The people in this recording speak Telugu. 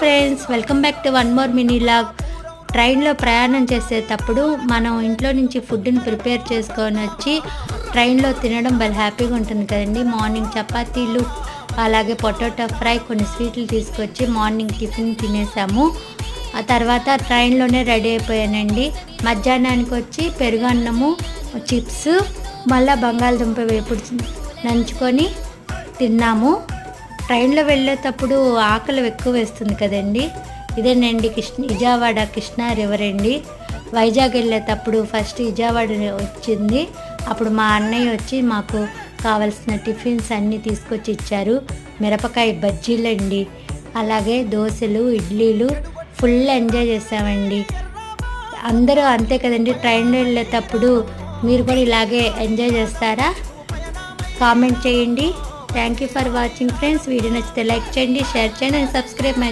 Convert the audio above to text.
Friends, welcome back to one more mini log. ట్రైన్లో ప్రయాణం చేసేటప్పుడు మనం ఇంట్లో నుంచి ఫుడ్ని ప్రిపేర్ చేసుకొని వచ్చి ట్రైన్లో తినడం భలే హ్యాపీగా ఉంటుంది కదండి. మార్నింగ్ చపాతీలు, అలాగే పొటాటో ఫ్రై, కొన్ని స్వీట్లు తీసుకొచ్చి మార్నింగ్ టిఫిన్ తినేసాము. ఆ తర్వాత ట్రైన్లోనే రెడీ అయిపోయానండి. మధ్యాహ్నానికి వచ్చి పెరుగన్నము, చిప్స్, మళ్ళీ బంగాళదుంప వేపుడు నంచుకొని తిన్నాము. ట్రైన్లో వెళ్ళేటప్పుడు ఆకలి ఎక్కువ వేస్తుంది కదండి. ఇదేనండి విజయవాడ కృష్ణా రివర్ అండి. వైజాగ్ వెళ్ళేటప్పుడు ఫస్ట్ విజయవాడ వచ్చింది. అప్పుడు మా అన్నయ్య వచ్చి మాకు కావాల్సిన టిఫిన్స్ అన్నీ తీసుకొచ్చి ఇచ్చారు. మిరపకాయ బజ్జీలు అండి, అలాగే దోశలు, ఇడ్లీలు, ఫుల్ ఎంజాయ్ చేసామండి. అందరూ అంతే కదండి. ట్రైన్లో వెళ్ళేటప్పుడు మీరు కూడా ఇలాగే ఎంజాయ్ చేస్తారా? కామెంట్ చేయండి. Thank you for watching friends. Video నచ్చితే లైక్ చేయండి, షేర్ చేయండి అండ్ సబ్స్క్రైబ్ మై ఛానల్.